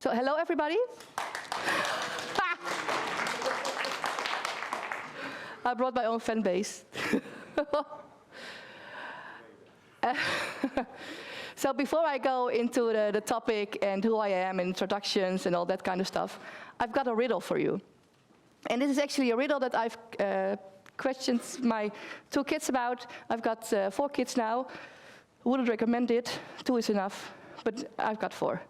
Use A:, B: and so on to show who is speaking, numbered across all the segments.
A: So hello, everybody. I brought my own fan base. So before I go into the topic and who I am, and introductions and all that kind of stuff, I've got a riddle for you. And this is actually a riddle that I've questioned my 2 kids about. I've got 4 kids now. Wouldn't recommend it. 2 is enough, but I've got 4.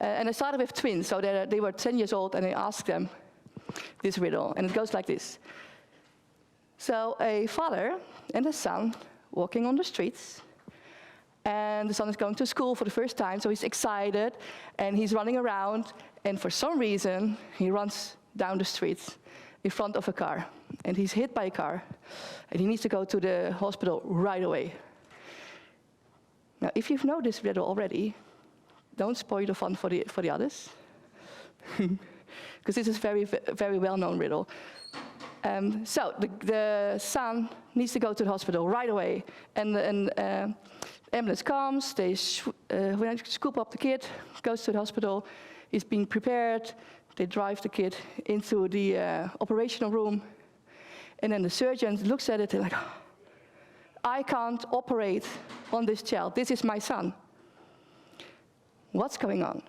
A: And I started with twins, so they were 10 years old, and I asked them this riddle, and it goes like this. So a father and a son walking on the streets, and the son is going to school for the first time, so he's excited, and he's running around, and for some reason, he runs down the street in front of a car, and he's hit by a car, and he needs to go to the hospital right away. Now, if you've known this riddle already, don't spoil the fun for the others, because this is very well-known riddle. So the son needs to go to the hospital right away, and the ambulance comes. They scoop up the kid, goes to the hospital. He's being prepared. They drive the kid into the operational room, and then the surgeon looks at it and like, I can't operate on this child. This is my son. What's going on?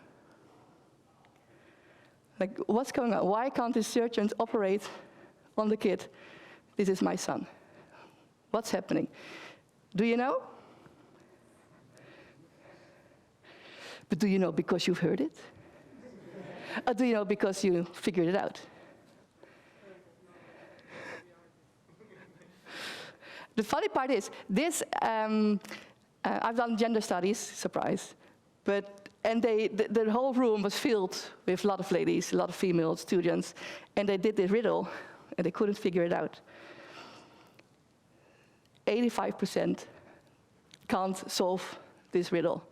A: Like, what's going on? Why can't the surgeon operate on the kid? This is my son. What's happening? Do you know? But do you know because you've heard it? Or do you know because you figured it out? The funny part is, this, I've done gender studies, surprise, and the whole room was filled with a lot of ladies, a lot of female students, and they did this riddle, and they couldn't figure it out. 85% can't solve this riddle.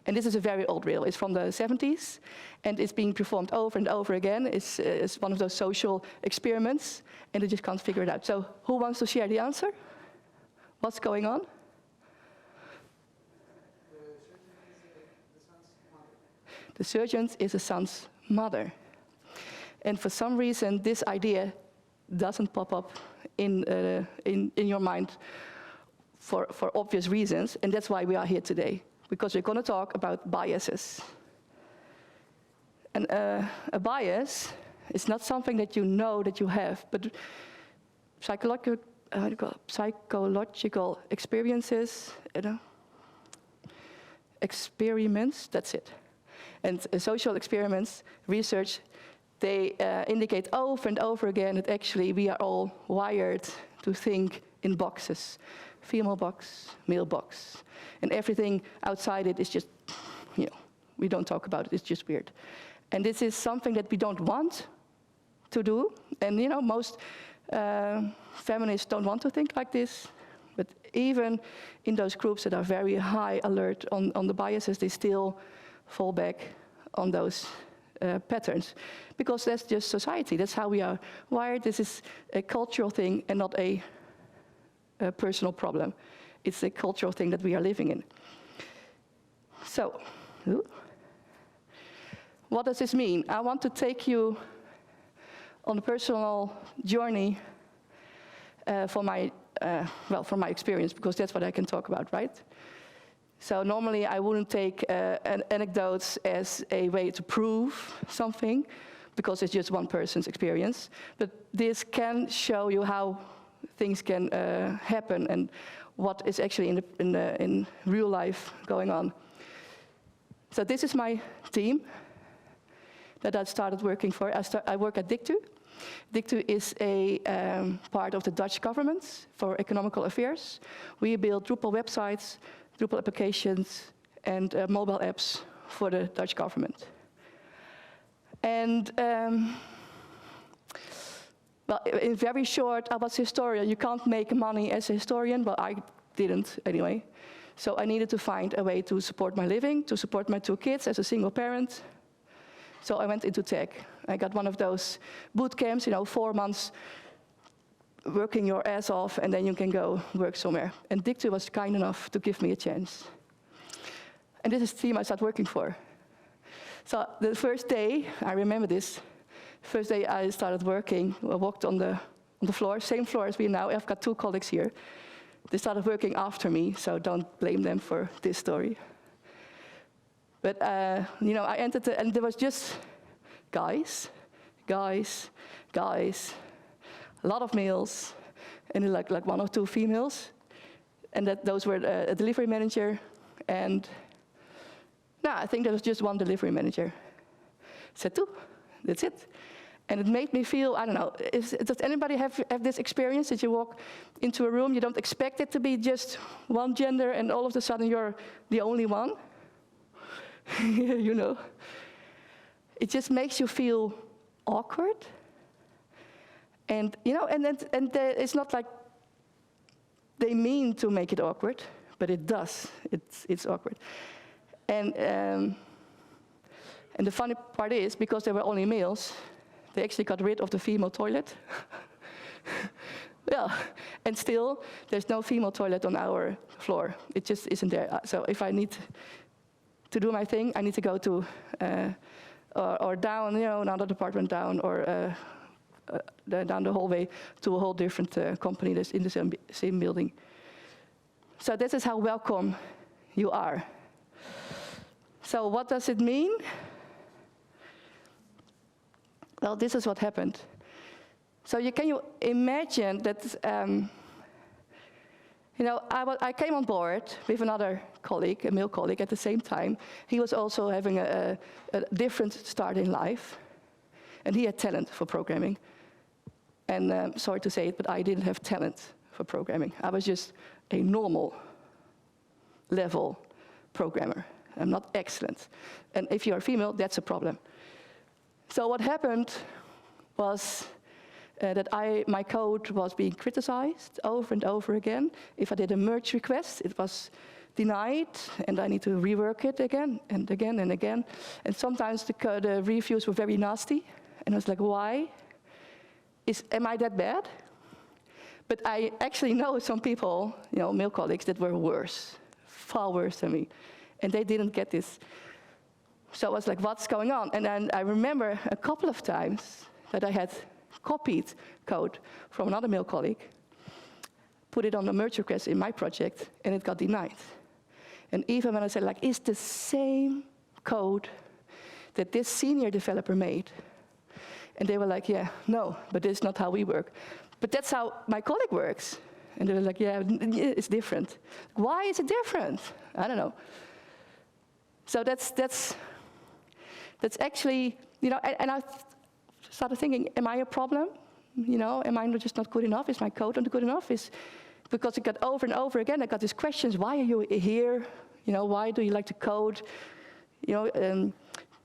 A: And this is a very old riddle. It's from the 70s, and it's being performed over and over again. It's one of those social experiments, and they just can't figure it out. So who wants to share the answer? What's going on? The surgeon is the son's mother. And for some reason, this idea doesn't pop up in your mind for obvious reasons, and that's why we are here today, because we're going to talk about biases. And a bias is not something that you know that you have, but psychological experiences, experiments, that's it. And social experiments, research, they indicate over and over again that actually we are all wired to think in boxes. Female box, male box. And everything outside it is just, we don't talk about it, it's just weird. And this is something that we don't want to do. And most feminists don't want to think like this. But even in those groups that are very high alert on the biases, they still fall back on those patterns, because that's just society. That's how we are wired. This is a cultural thing and not a personal problem. It's a cultural thing that we are living in. So, what does this mean? I want to take you on a personal journey from my experience, because that's what I can talk about, right? So normally I wouldn't take anecdotes as a way to prove something, because it's just one person's experience. But this can show you how things can happen and what is actually in real life going on. So this is my team that I started working for. I work at Dictu. Dictu is a part of the Dutch government for economical affairs. We build Drupal websites, Drupal applications, and mobile apps for the Dutch government. And well, in very short, I was a historian. You can't make money as a historian. Well, I didn't anyway. So I needed to find a way to support my living, to support my 2 kids as a single parent. So I went into tech. I got one of those boot camps, 4 months working your ass off, and then you can go work somewhere. And Dictu was kind enough to give me a chance. And this is the team I started working for. So the first day, I remember this, first day I started working, I walked on the floor, same floor as we now. I've got 2 colleagues here. They started working after me, so don't blame them for this story. But, you know, I entered, and there was just guys, a lot of males, and like 1 or 2 females. And those were a delivery manager, and no, I think there was just 1 delivery manager. Said 2, that's it. And it made me feel, I don't know, does anybody have this experience that you walk into a room, you don't expect it to be just 1 gender, and all of a sudden you're the only one? You know? It just makes you feel awkward. And, you know, it's not like they mean to make it awkward, but it does. It's awkward. And the funny part is, because there were only males, they actually got rid of the female toilet. Yeah, and still, there's no female toilet on our floor. It just isn't there. So if I need to do my thing, I need to go to, or down, you know, another department down, or down the hallway to a whole different company that's in the same building. So this is how welcome you are. So what does it mean? Well, this is what happened. So can you imagine that, you know, I came on board with another colleague, a male colleague, at the same time. He was also having a different start in life, and he had talent for programming. And sorry to say it, but I didn't have talent for programming. I was just a normal level programmer. I'm not excellent. And if you're a female, that's a problem. So what happened was that my code was being criticized over and over again. If I did a merge request, it was denied, and I need to rework it again and again and again. And sometimes the reviews were very nasty, and I was like, why? Am I that bad? But I actually know some people, you know, male colleagues, that were worse, far worse than me, and they didn't get this. So I was like, what's going on? And then I remember a couple of times that I had copied code from another male colleague, put it on a merge request in my project, and it got denied. And even when I said, like, it's the same code that this senior developer made. And they were like, yeah, no, but this is not how we work. But that's how my colleague works. And they were like, yeah, it's different. Why is it different? I don't know. So that's actually, you know, and I started thinking, am I a problem? You know, am I just not good enough? Is my code not good enough? Because it got over and over again, I got these questions, why are you here? You know, why do you like to code? You know,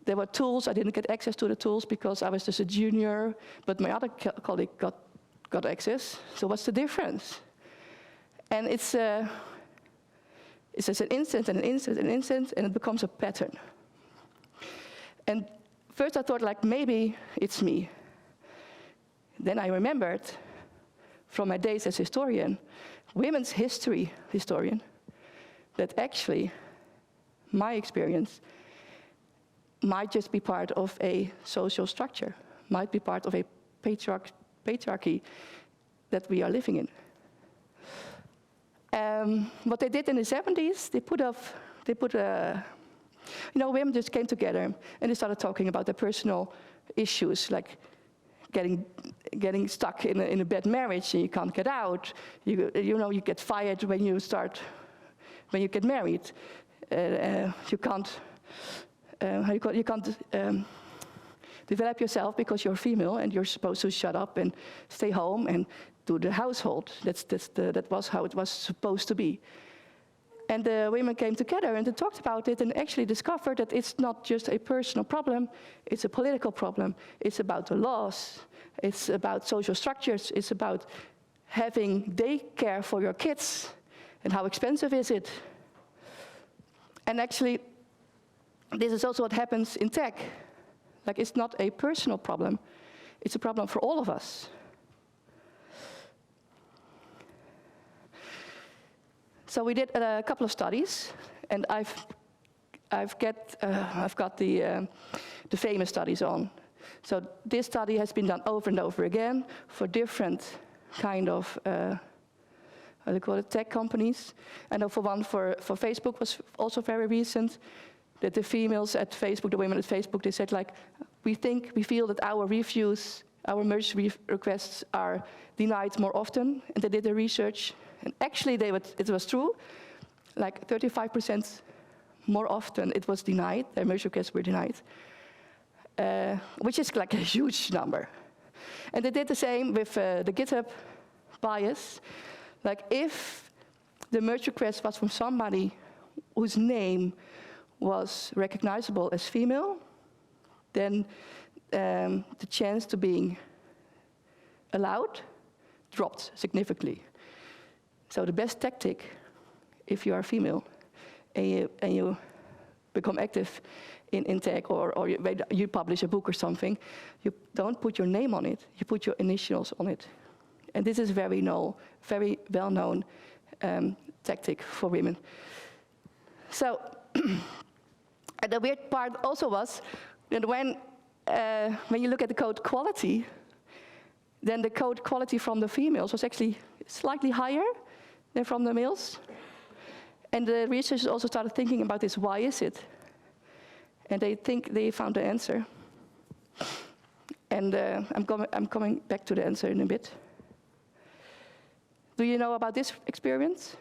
A: there were tools, I didn't get access to the tools because I was just a junior, but my other colleague got access. So what's the difference? And it's just an instant and an instant and an instant, and it becomes a pattern. And first I thought, like, maybe it's me. Then I remembered from my days as historian, women's history historian, that actually my experience might just be part of a social structure, might be part of a patriarchy that we are living in. What they did in the 70s, you know, women just came together and they started talking about their personal issues, like getting stuck in a bad marriage and you can't get out. You know, you get fired when you get married. You can't develop yourself because you're female and you're supposed to shut up and stay home and do the household. That was how it was supposed to be. And the women came together and they talked about it and actually discovered that it's not just a personal problem, it's a political problem. It's about the laws, it's about social structures, it's about having daycare for your kids and how expensive is it. And actually, this is also what happens in tech. Like, it's not a personal problem, it's a problem for all of us. So we did a couple of studies, and I've got the famous studies on. So this study has been done over and over again for different kind of how do you call it, tech companies. I know for one, for Facebook was also very recent, that the females at Facebook, the women at Facebook, they said like, we feel that our reviews, our merge requests are denied more often. And they did the research, and actually it was true, like 35% more often it was denied, their merge requests were denied, which is like a huge number. And they did the same with the GitHub bias. Like if the merge request was from somebody whose name was recognizable as female, then the chance to being allowed dropped significantly. So the best tactic, if you are female and you become active in tech, or you publish a book or something, you don't put your name on it, you put your initials on it. And this is very well-known tactic for women. So, and the weird part also was that when you look at the code quality, then the code quality from the females was actually slightly higher than from the males. And the researchers also started thinking about this, why is it? And they think they found the answer. And I'm coming back to the answer in a bit. Do you know about this experiment?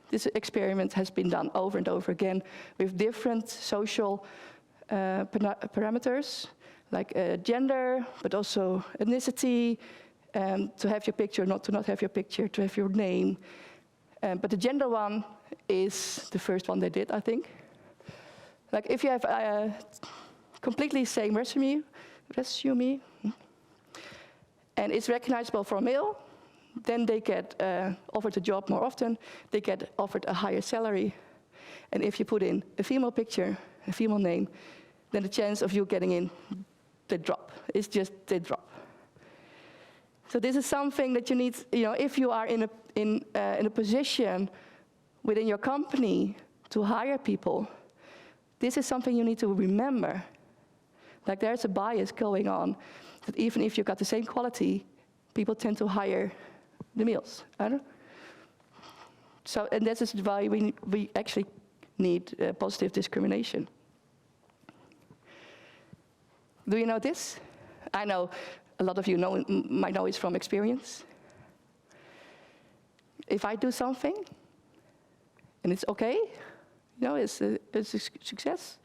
A: This experiment has been done over and over again with different social parameters, like gender, but also ethnicity, to have your picture, to not have your picture, to have your name. But the gender one is the first one they did, I think. Like if you have a completely same resume, and it's recognizable for a male, then they get offered a job more often, they get offered a higher salary. And if you put in a female picture, a female name, then the chance of you getting in, they drop. It's just, they drop. So this is something that you need, if you are in a position within your company to hire people, this is something you need to remember. Like there's a bias going on, that even if you've got the same quality, people tend to hire the males. So, and this is why we actually need positive discrimination. Do you know this? I know a lot of you might know it from experience. If I do something, and it's okay, it's a success,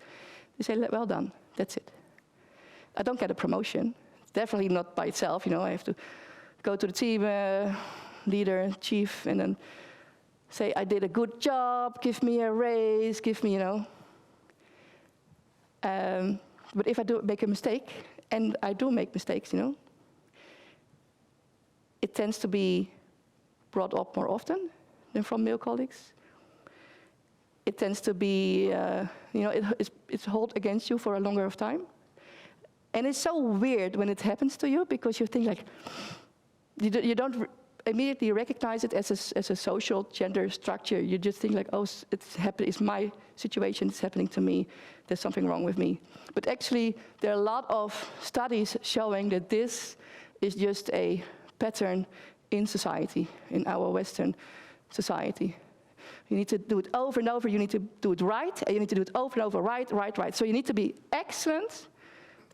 A: they say, well done, that's it. I don't get a promotion. It's definitely not by itself, I have to go to the team leader, chief, and then say, I did a good job, give me a raise, give me, But if I do make a mistake, and I do make mistakes, it tends to be brought up more often than from male colleagues. It tends to be, it's held against you for a longer of time. And it's so weird when it happens to you, because you think like, you don't immediately recognize it as a social gender structure. You just think like, oh, it's my situation, it's happening to me, there's something wrong with me. But actually, there are a lot of studies showing that this is just a pattern in society, in our Western society. You need to do it over and over, you need to do it right, and you need to do it over and over, right. So you need to be excellent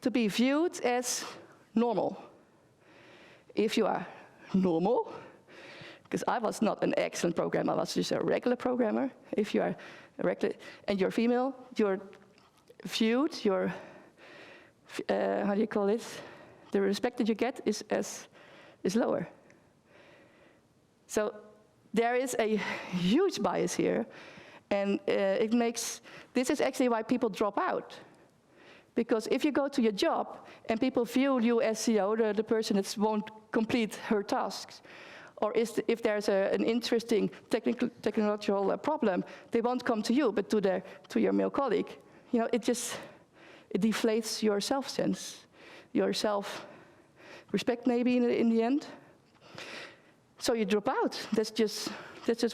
A: to be viewed as normal. If you are normal, because I was not an excellent programmer, I was just a regular programmer. If you are a regular, and you're female, you're viewed, how do you call it? The respect that you get is lower. So there is a huge bias here, and this is actually why people drop out. Because if you go to your job and people view you as the person that won't complete her tasks, or if there's an interesting technological problem, they won't come to you, but to your male colleague. It deflates your self-sense, your self-respect maybe in the end. So you drop out. That's just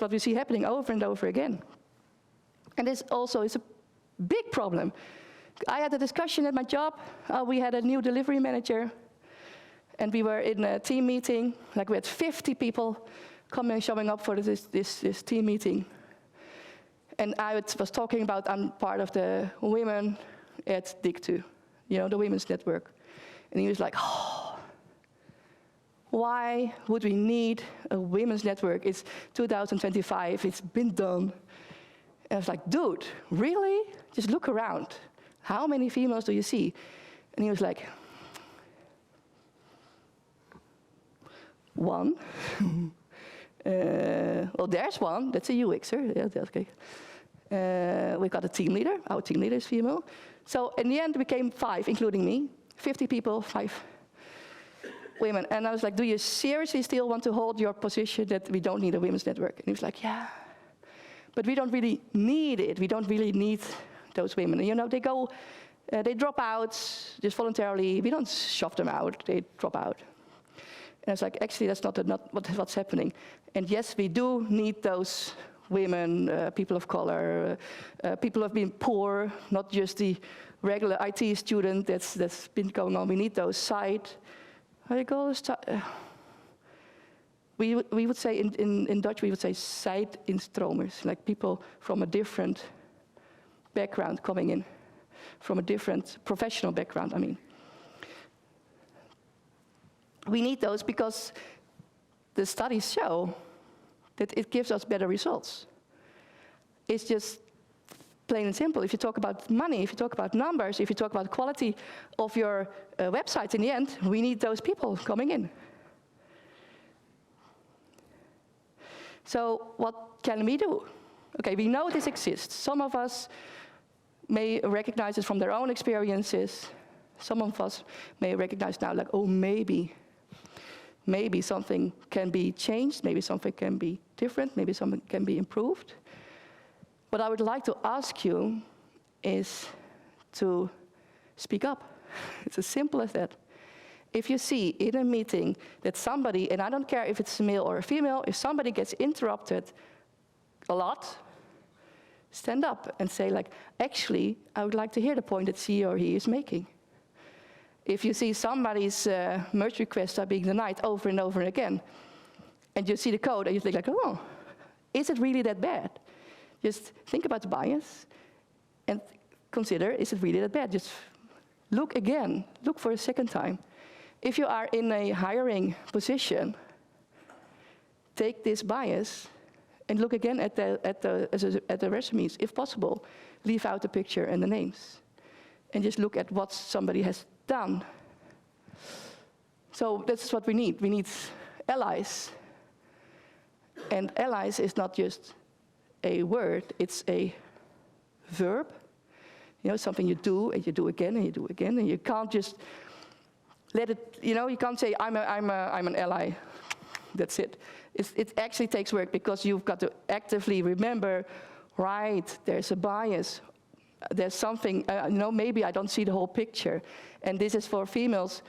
A: what we see happening over and over again. And this also is Big problem. I had a discussion at my job. We had a new delivery manager, and we were in a team meeting. Like we had 50 people showing up for this team meeting. And I was talking about I'm part of the women at DIC2, the women's network. And he was like, oh, why would we need a women's network? It's 2025, it's been done. And I was like, dude, really? Just look around. How many females do you see? And he was like, one. Well, there's one, that's a UXer. Yeah, that's okay. We got a team leader. Our team leader is female. So in the end, it became 5, including me. 50 people, 5 women. And I was like, do you seriously still want to hold your position that we don't need a women's network? And he was like, yeah. But we don't really need it. We don't really need those women. They go, they drop out just voluntarily. We don't shove them out. They drop out. And I was like, actually, that's not what's happening. And yes, we do need those women, people of color, people who have been poor, not just the regular IT student that's been going on. We need those side, how do you call this? We would say, in Dutch, we would say side-instromers, like people from a different background coming in, from a different professional background, I mean. We need those because the studies show that it gives us better results. It's just plain and simple. If you talk about money, if you talk about numbers, if you talk about quality of your website, in the end, we need those people coming in. So what can we do? Okay, we know this exists. Some of us may recognize it from their own experiences. Some of us may recognize now, like, oh, maybe something can be changed, maybe something can be different, maybe something can be improved. What I would like to ask you is to speak up. It's as simple as that. If you see in a meeting that somebody, and I don't care if it's a male or a female, if somebody gets interrupted a lot, stand up and say, like, actually, I would like to hear the point that she or he is making. If you see somebody's merge requests are being denied over and over again, and you see the code and you think like, oh, is it really that bad? Just think about the bias and consider, is it really that bad? Just look again, look for a second time. If you are in a hiring position, take this bias and look again at the resumes. If possible, leave out the picture and the names. And just look at what somebody has done. So that's what we need. We need allies. And allies is not just a word, it's a verb. Something you do and you do again and you do again, and you can't just let it, you can't say, I'm an ally, that's it. It actually takes work because you've got to actively remember, right, there's a bias. There's something, maybe I don't see the whole picture. And this is for females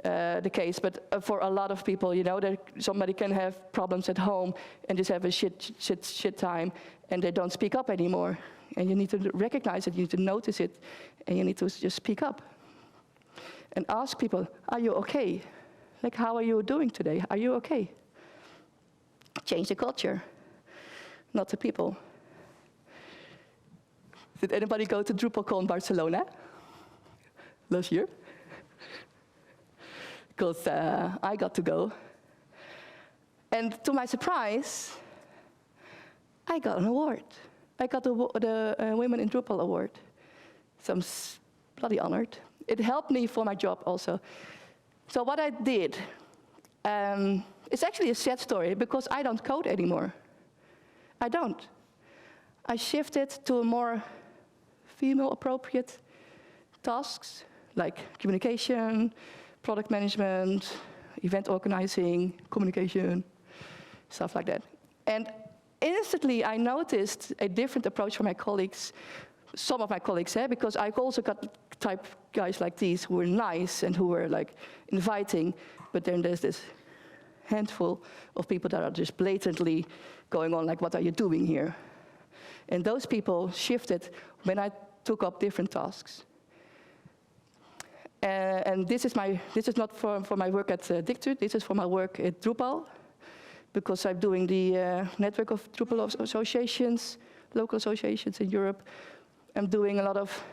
A: the case, but for a lot of people, that somebody can have problems at home and just have a shit time, and they don't speak up anymore. And you need to recognize it, you need to notice it, and you need to just speak up. And ask people, are you okay? Like, how are you doing today? Are you okay? Change the culture, not the people. Did anybody go to DrupalCon Barcelona last year? Because I got to go. And to my surprise, I got an award. I got the Women in Drupal award. So I'm bloody honored. It helped me for my job also. So what I did, it's actually a sad story because I don't code anymore. I don't. I shifted to a more female-appropriate tasks, like communication, product management, event organizing, communication, stuff like that. And instantly, I noticed a different approach from my colleagues, some of my colleagues, because I also got type guys like these who were nice and who were like inviting, but then there's this handful of people that are just blatantly going on like, what are you doing here? And those people shifted when I took up different tasks. And this is not for my work at Dictu, this is for my work at Drupal, because I'm doing the network of Drupal associations, local associations in Europe. I'm doing a lot of,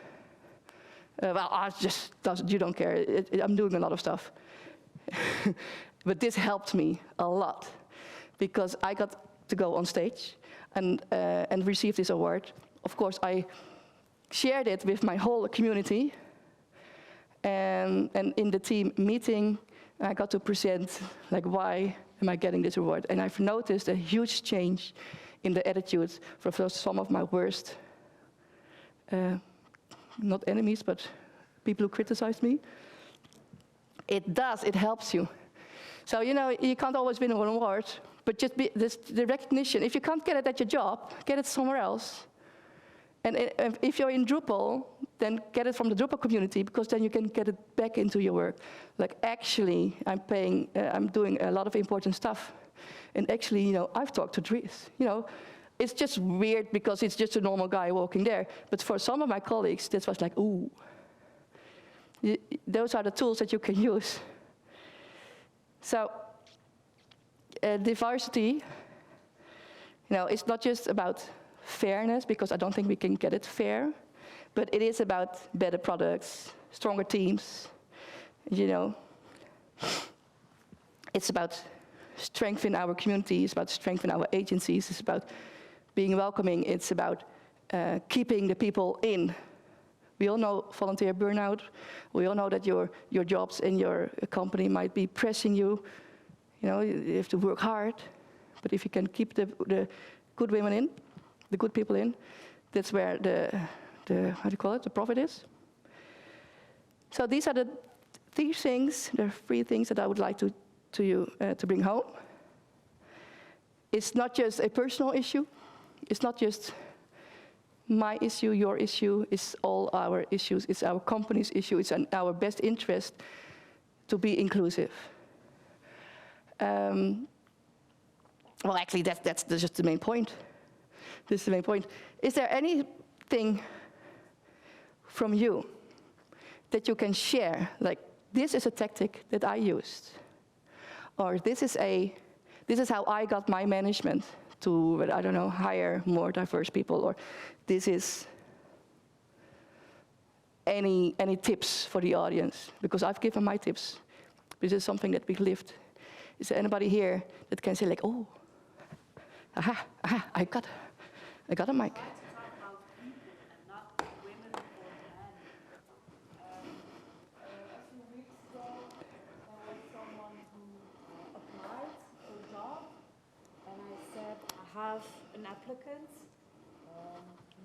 A: you don't care, I'm doing a lot of stuff. But this helped me a lot, because I got to go on stage and receive this award. Of course, I shared it with my whole community, and in the team meeting, I got to present, like, why am I getting this award? And I've noticed a huge change in the attitude for some of my worst, not enemies, but people who criticized me. It helps you. So, you know, you can't always win an award, but just the recognition. If you can't get it at your job, get it somewhere else. And if you're in Drupal, then get it from the Drupal community, because then you can get it back into your work. Like, actually, I'm doing a lot of important stuff. And actually, you know, I've talked to Dries. You know, it's just weird because it's just a normal guy walking there. But for some of my colleagues, this was like, ooh. Those are the tools that you can use. So, diversity, you know, it's not just about fairness, because I don't think we can get it fair, but it is about better products, stronger teams, you know. It's about strengthening our community, it's about strengthening our agencies, it's about being welcoming, it's about keeping the people in. We all know volunteer burnout. We all know that your jobs in your company might be pressing you. You know, you have to work hard, but if you can keep the good women in, the good people in, that's where the how do you call it, the profit is. So these are the three things, the three things that I would like to bring home. It's not just a personal issue. It's not just my issue, your issue. It's all our issues. It's our company's issue. It's in our best interest to be inclusive. Well, actually, that's just the main point. This is the main point. Is there anything from you that you can share? Like, this is a tactic that I used, or this is how I got my management to, I don't know, hire more diverse people, or this is any tips for the audience, because I've given my tips. This is something that we've lived. Is there anybody here that can say, like, oh, I got a mic?
B: Try to talk about people and not women or men. A few weeks ago, there was someone who applied for a job, and I said, I have an applicant,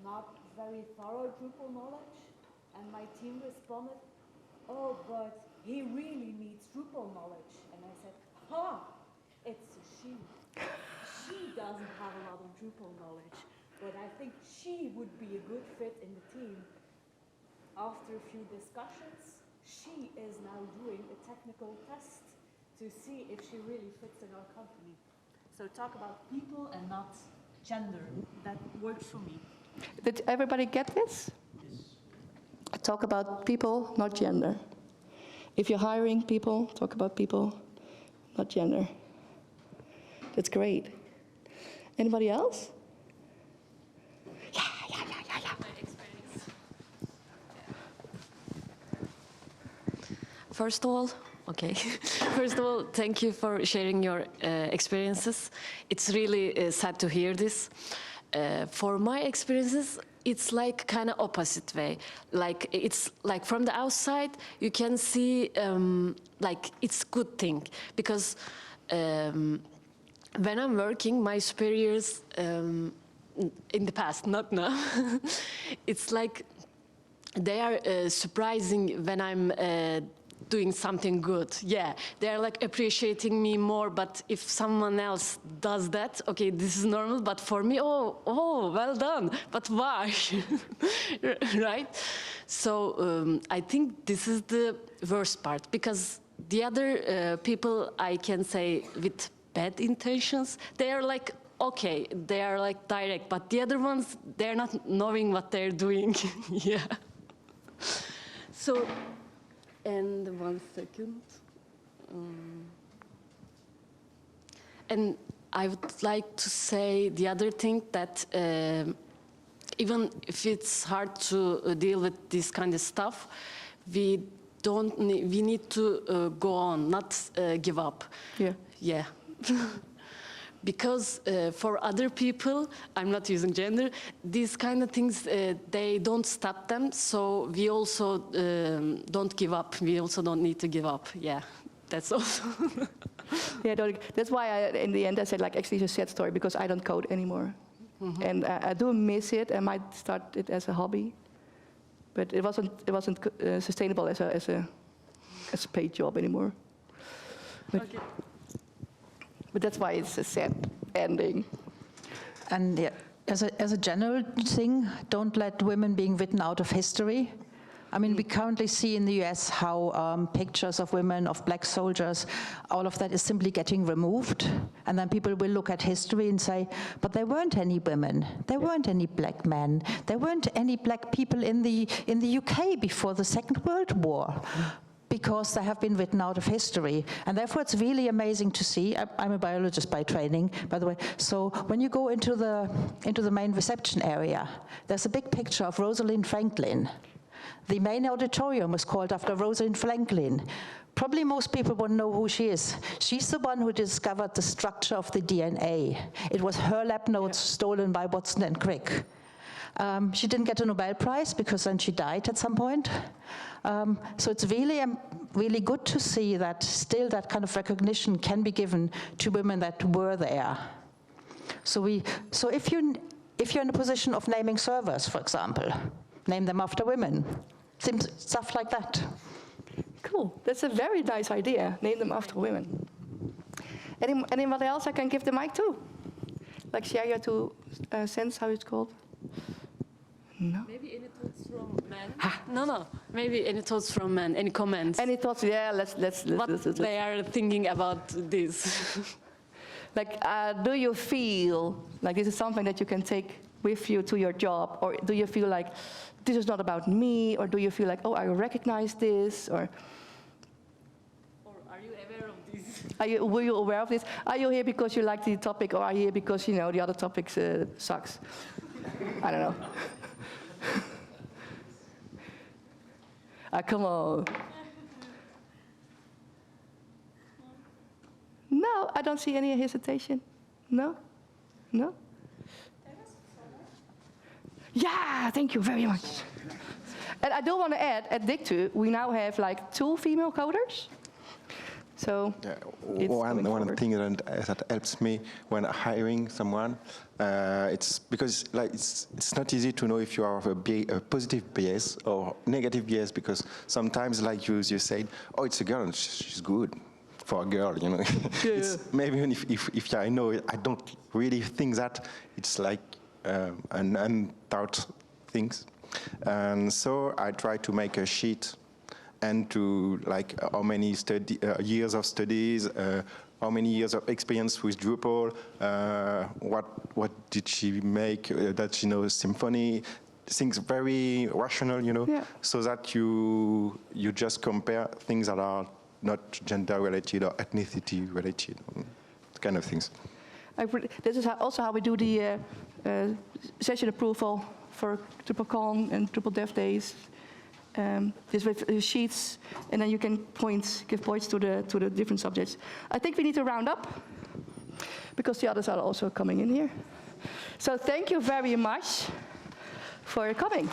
B: not very thorough Drupal knowledge, and my team responded, oh, but he really needs Drupal knowledge. And I said, it's a she. She doesn't have a lot of Drupal knowledge, but I think she would be a good fit in the team. After a few discussions, she is now doing a technical test to see if she really fits in our company. So talk about people and not gender. That works for me.
A: Did everybody get this?
C: Yes.
A: Talk about people, not gender. If you're hiring people, talk about people, not gender. That's great. Anybody else? Yeah.
D: My experience. First of all, thank you for sharing your experiences. It's really sad to hear this. For my experiences, it's like kind of opposite way. Like, it's like from the outside, you can see like it's good thing, because when I'm working, my superiors in the past, not now, it's like they are surprising when I'm doing something good. Yeah, they're like appreciating me more, but if someone else does that, okay, this is normal, but for me, oh, well done, but why? Right? So I think this is the worst part, because the other people, I can say with bad intentions, they are like okay, they are like direct, but the other ones, they're not knowing what they're doing. Yeah. So, and 1 second. And I would like to say the other thing that even if it's hard to deal with this kind of stuff, we need to go on, not give up.
A: Yeah.
D: Yeah. Because for other people, I'm not using gender, these kind of things, they don't stop them, so we also don't give up. We also don't need to give up. Yeah, that's also.
A: Yeah, that's why in the end I said, like, actually it's a sad story because I don't code anymore. Mm-hmm. And I do miss it. I might start it as a hobby, but it wasn't sustainable as a paid job anymore. But,
D: Okay.
A: But that's why it's a sad ending.
C: And yeah, as a general thing, don't let women being written out of history. I mean, we currently see in the US how pictures of women, of black soldiers, all of that is simply getting removed. And then people will look at history and say, but there weren't any women, there weren't any black men, there weren't any black people in the UK before the Second World War. Because they have been written out of history. And therefore it's really amazing to see. I'm a biologist by training, by the way. So when you go into the main reception area, there's a big picture of Rosalind Franklin. The main auditorium was called after Rosalind Franklin. Probably most people won't know who she is. She's the one who discovered the structure of the DNA. It was her lab notes stolen by Watson and Crick. She didn't get a Nobel Prize because then she died at some point. So it's really good to see that still that kind of recognition can be given to women that were there. So if you're in a position of naming servers, for example, name them after women, stuff like that.
A: Cool. That's a very nice idea. Name them after women. Anyone else I can give the mic to? Like share your 2 cents, how it's called? No.
D: Maybe any thoughts from men? No. Maybe any thoughts from men? Any comments?
A: Any thoughts? Yeah, let's
D: they are thinking about this.
A: Like, do you feel like this is something that you can take with you to your job, or do you feel like this is not about me, or do you feel like, oh, I recognize this, or
D: are you aware of this?
A: were you aware of this? Are you here because you like the topic, or are you here because the other topics sucks? I don't know. Come on. No, I don't see any hesitation. No? No? Yeah, thank you very much. And I do want to add, at Dictu, we now have like 2 female coders. So
E: one thing that helps me when hiring someone, it's because like it's not easy to know if you are a positive bias or negative bias, because sometimes, like you said, oh, it's a girl and she's good for a girl, you know.
A: Yeah.
E: Maybe even if I know it, I don't really think that it's like an unthought things, and so I try to make a sheet. And to like how many years of studies, how many years of experience with Drupal, what did she make, that she knows symphony, things very rational, you know, so that you just compare things that are not gender related or ethnicity related, kind of things.
A: This is also how we do the session approval for DrupalCon and Drupal Dev Days. Just with sheets, and then you can give points to the different subjects. I think we need to round up because the others are also coming in here. So thank you very much for coming.